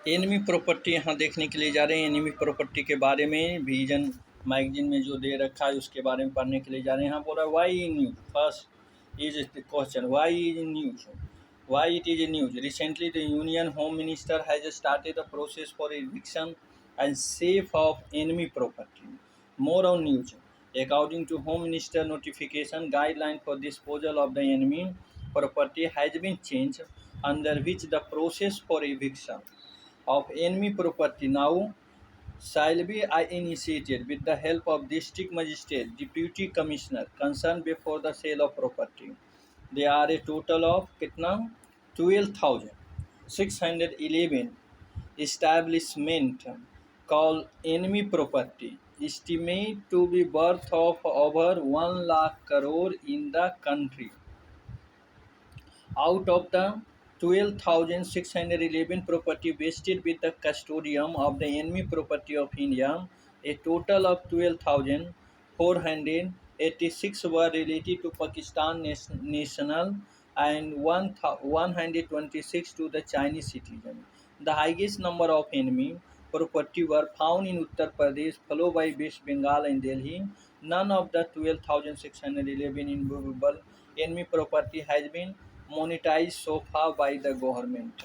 Enemy property यहाँ देखने के लिए जा रहे हैं। एनिमी प्रॉपर्टी के बारे में विजन मैगजीन में जो दे रखा है उसके बारे में पढ़ने के लिए जा रहे हैं। यहाँ बोला why in news, first is the question why is in news, why it is in news. Recently the union home minister has started the process for eviction and safe of enemy property. More on news. According to Home Minister notification, guideline for disposal of the enemy property has been changed, under which the process for eviction of enemy property now shall be initiated with the help of district magistrate, deputy commissioner concerned before the sale of property. There are a total of कितना 12,611 establishment called enemy property, estimate to be worth of over 1 lakh crore in the country. Out of the 12,611 property vested with the custodian of the enemy property of India, a total of 12,486 were related to Pakistan national and 126 to the Chinese citizen. The highest number of enemy property were found in Uttar Pradesh, followed by West Bengal and Delhi. None of the 12,611 immovable enemy property has been monetized so far by the government.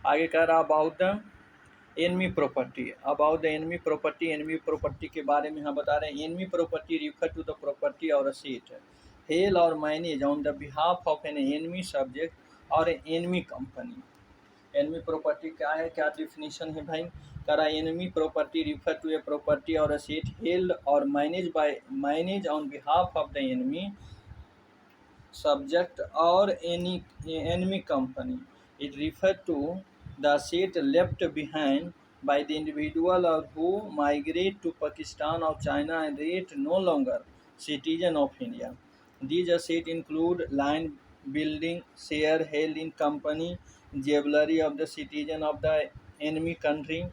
आगे कह रहा about the enemy property, about the enemy property. Enemy property के बारे में हम बता रहे हैं। Enemy property refer to the property और असेट हेल और manage on the behalf of an enemy subject और एनमी कंपनी। एनमी प्रॉपर्टी क्या है, क्या डिफिनीशन है भाई? कह रहा enemy property refer to a property और असेट हेल्ड और manage on behalf of the enemy subject or any enemy company. It refers to the asset left behind by the individual or who migrate to Pakistan or China and yet no longer citizen of India. These assets include land, building, share held in company, jewelry of the citizen of the enemy country.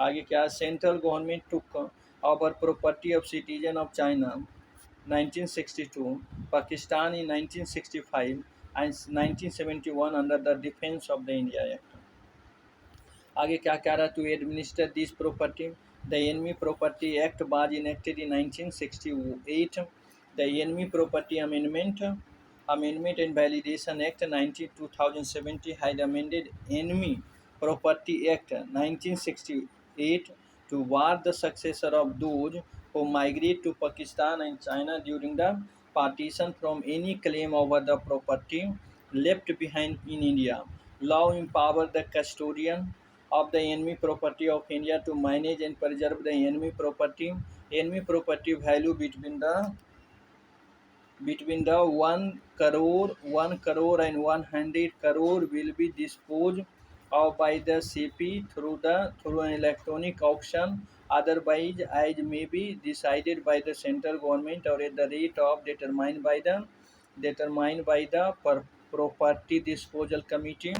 आगे क्या? Central government took over property of citizen of China 1962, Pakistan in 1965 and 1971 under the Defense of the India Act. आगे क्या कह रहा? To administer this property the enemy property act was enacted in 1968. The enemy property amendment and validation act 2070 had amended enemy property act 1968 to ward the successor of those who migrate to Pakistan and China during the partition from any claim over the property left behind in India. Law empower the custodian of the enemy property of India to manage and preserve the enemy property. Enemy property value between the 1 crore and 100 crore will be disposed of by the CP through an electronic auction. Otherwise, as may be decided by the central government or at the rate of determined by the property disposal committee.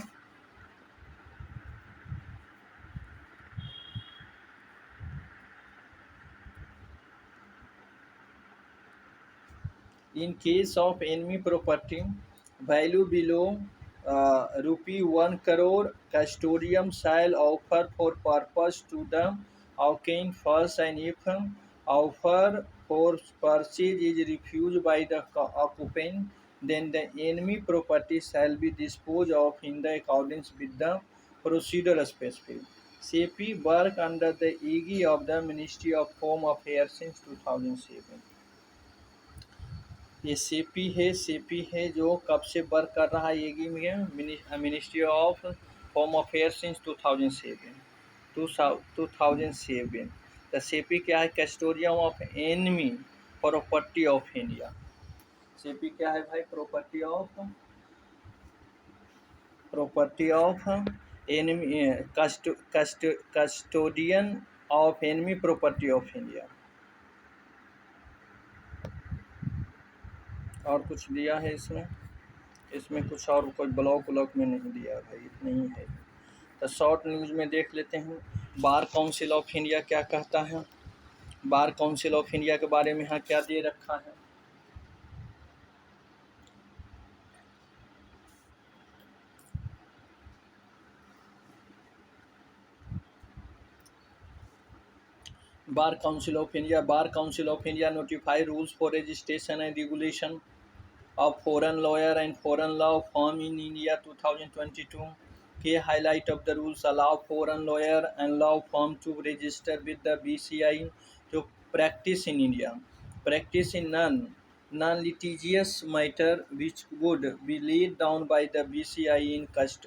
In case of enemy property value below rupee 1 crore, custodian shall offer for purpose to the account first, and if offer for purchase is refused by the occupant, then the enemy property shall be disposed of in the accordance with the procedure specified. CP work under the aegis of the Ministry of Home Affairs since 2007. ये CP है जो कब से work कर रहा है एगी में? Ministry of home affairs since 2007। The CP क्या है? Custodian of enemy property of India. CP क्या है भाई? Property of enemy, custodian of enemy property of India. और कुछ दिया है इसमें कुछ और कोई ब्लॉक में नहीं दिया भाई, इतना ही है। तो शॉर्ट न्यूज़ में देख लेते हैं बार काउंसिल ऑफ इंडिया क्या कहता है। बार काउंसिल ऑफ इंडिया के बारे में यहाँ क्या दे रखा है? Bar Council of India notify rules for registration and regulation of foreign lawyer and foreign law firm in India 2022. Key highlight of the rules allow foreign lawyer and law firm to register with the BCI to practice in India. Practice in non-litigious matter which would be laid down by the BCI in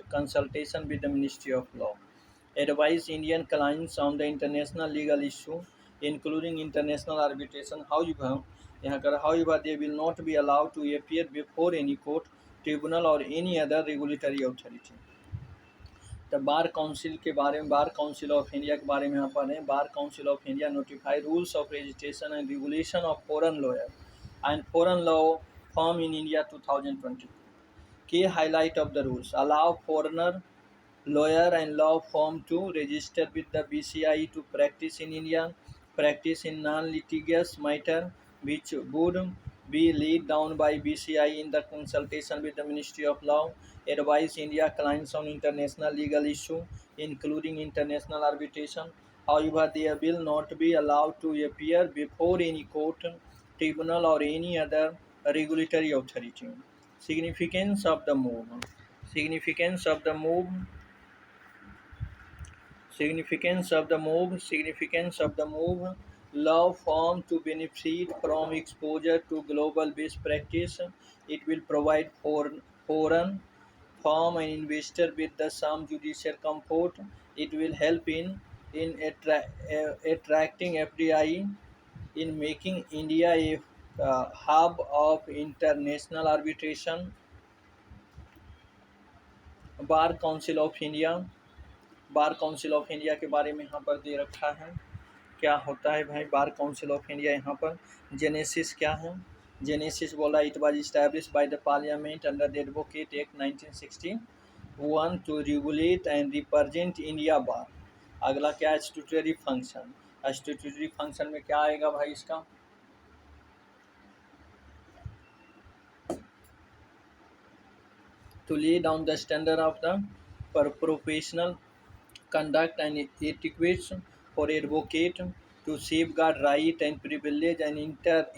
consultation with the Ministry of Law. Advise Indian clients on the international legal issue, including international arbitration. However, they will not be allowed to appear before any court, tribunal, or any other regulatory authority. The bar council के बारे में, bar council of India के बारे में यहाँ पर है। Bar council of India notify rules of registration and regulation of foreign lawyer and foreign law firm in India 2022. Key highlight of the rules allow foreigner lawyer and law firm to register with the BCI to practice in India, practice in non-litigious matter which would be laid down by BCI in the consultation with the Ministry of Law, advise India clients on international legal issue, including international arbitration. However, they will not be allowed to appear before any court, tribunal, or any other regulatory authority. Significance of the move. Significance of the move. Significance of the move. Law firm to benefit from exposure to global best practice. It will provide for foreign firm and investor with the some judicial comfort. It will help in attracting FDI, in making India a hub of international arbitration. Bar council of India, bar council of India के बारे में यहाँ पर दे रखा है। क्या होता है भाई बार काउंसिल ऑफ इंडिया? यहाँ पर जेनेसिस क्या है? जेनेसिस बोला it was establish by the parliament under the advocate act 1961 to regulate and represent India bar. अगला क्या है? Statutory function. स्टैट्यूटरी फंक्शन में क्या आएगा भाई इसका? To lay down the standard of the professional conduct and etiquette for advocate, to safeguard right and privilege and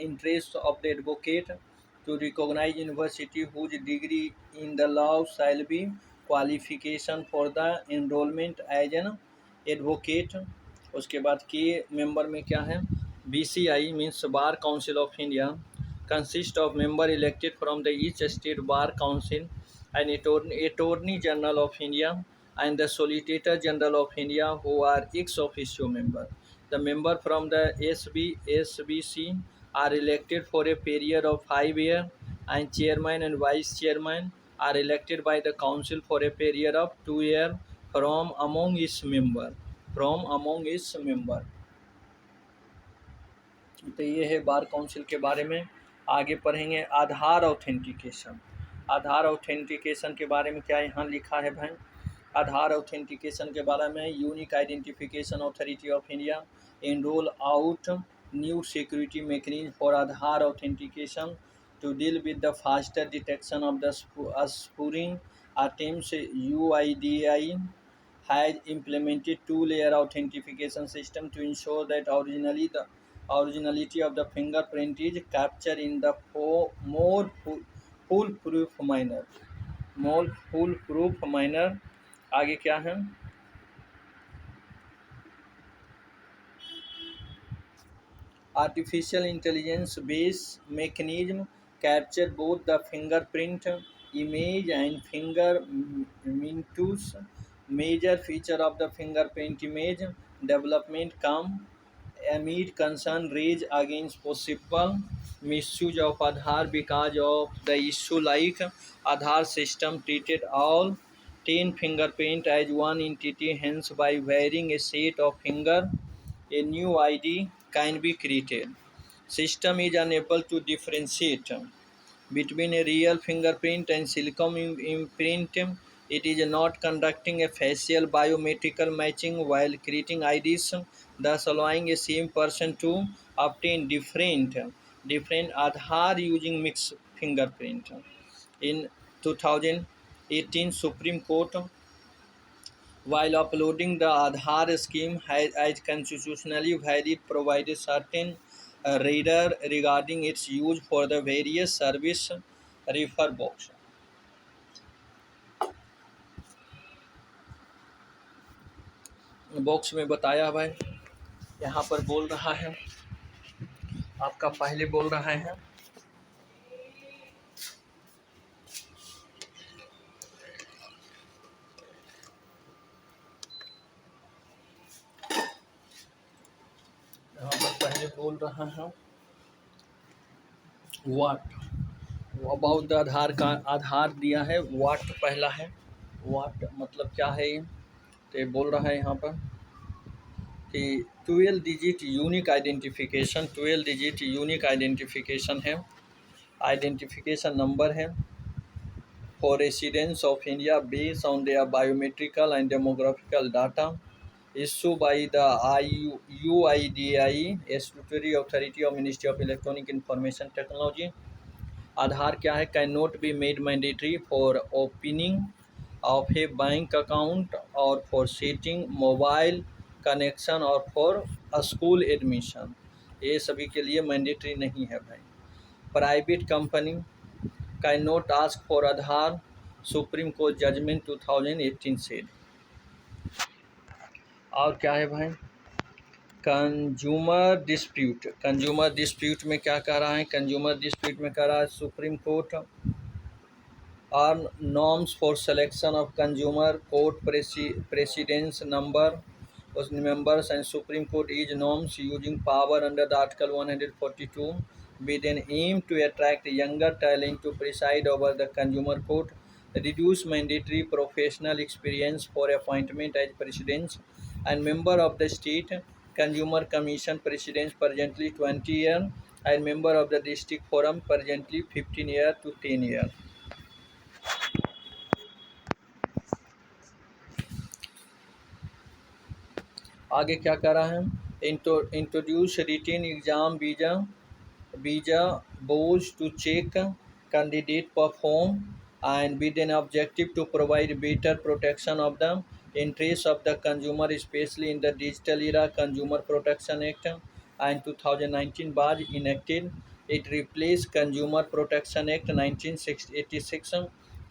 interest of the advocate, to recognize university whose degree in the law shall be qualification for the enrollment as an advocate. उसके बाद के member में क्या है? BCI means Bar Council of India consists of member elected from the each state bar council and Attorney General of India and the Solicitor General of India, who are ex officio member. The member from the SBC are elected for a period of 5 years, and chairman and vice chairman are elected by the council for a period of 2 years from among its member. तो ये है bar council के बारे में। आगे पढ़ेंगे आधार authentication. आधार authentication के बारे में क्या यहाँ लिखा है भाई? आधार ऑथेंटिकेशन के बारे में unique identification authority of India enrol out new security mechanism for Aadhaar authentication to deal with the faster detection of the spoofing attempts. UIDAI has implemented two-layer authentication system to ensure that originality of the fingerprint is captured in the more foolproof manner. आगे क्या है? Artificial intelligence based mechanism capture both the fingerprint image and fingerprints. Major feature of the fingerprint image development come amid concern raised against possible misuse of Aadhaar because of the issue like Aadhaar system treated all 10 fingerprint as one entity, hence by wearing a set of finger a new ID can be created. System is unable to differentiate between a real fingerprint and silicon imprint. It is not conducting a facial biometrical matching while creating IDs, thus allowing a same person to obtain different Aadhaar using mixed fingerprint. In 2018, Supreme Court while uploading the Aadhaar scheme has as constitutionally valid provided certain reader regarding its use for the various service refer box. Box में बताया हुआ है, यहाँ पर बोल रहा है, आपका पहले बोल रहा है, यहाँ पर पहले बोल रहा है व्हाट अबाउट द आधार का, आधार दिया है व्हाट पहला है, व्हाट मतलब क्या है ये, तो ये बोल रहा है यहाँ पर कि 12 digit unique identification, 12 digit unique identification है, आइडेंटिफिकेशन नंबर है for residents of India based on their biometrical and demographical data issued by the UIDAI, a statutory authority of Ministry of Electronic Information Technology. Aadhaar क्या है, can not be made mandatory for opening of a bank account और for setting mobile connection और for school admission, ये सभी के लिए mandatory नहीं है भाई. Private company can not ask for Aadhaar, supreme court judgment 2018 से. और क्या है भाई, कंज्यूमर डिस्प्यूट, कंज्यूमर डिस्प्यूट में क्या कह रहा है, कंज्यूमर डिस्प्यूट में कह रहा है supreme court are norms for selection of consumer court presidents number उस members and Supreme Court is norms using power under the Article 142 with an aim to attract younger talent to preside over the consumer court, reduce mandatory professional experience for appointment as presidents and member of the state consumer commission presidents presently 20 years and member of the district forum presently 15 years to 10 years. आगे क्या कर रहा है, introduce written exam visa board to check candidate perform and with an objective to provide better protection of the interests of the consumer, especially in the digital era. Consumer Protection Act and 2019 was enacted. It replaced Consumer Protection Act 1986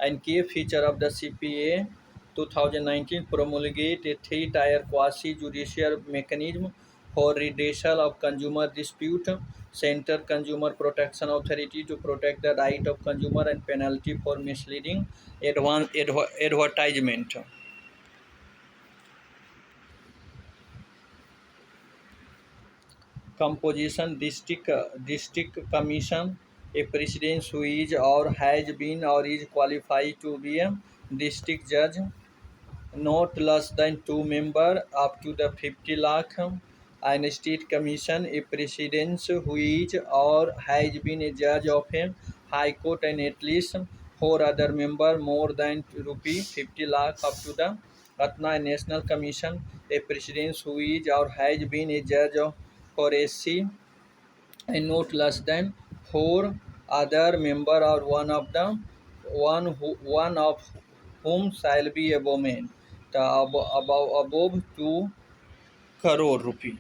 and key feature of the CPA 2019 promulgate a three-tier quasi-judicial mechanism for redressal of consumer dispute, Center Consumer Protection Authority to protect the right of consumer and penalty for misleading advertisement. Composition district commission, a president who is or has been or is qualified to be a district judge, not less than 2 members up to the 50 lakh, and state commission, a president who is or has been a judge of a high court and at least 4 other members more than rupee 50 lakh up to the Ratna National Commission, a president who is or has been a judge of for SC and not less than 4 other members or one of whom shall be a woman, the above 2 crore rupee.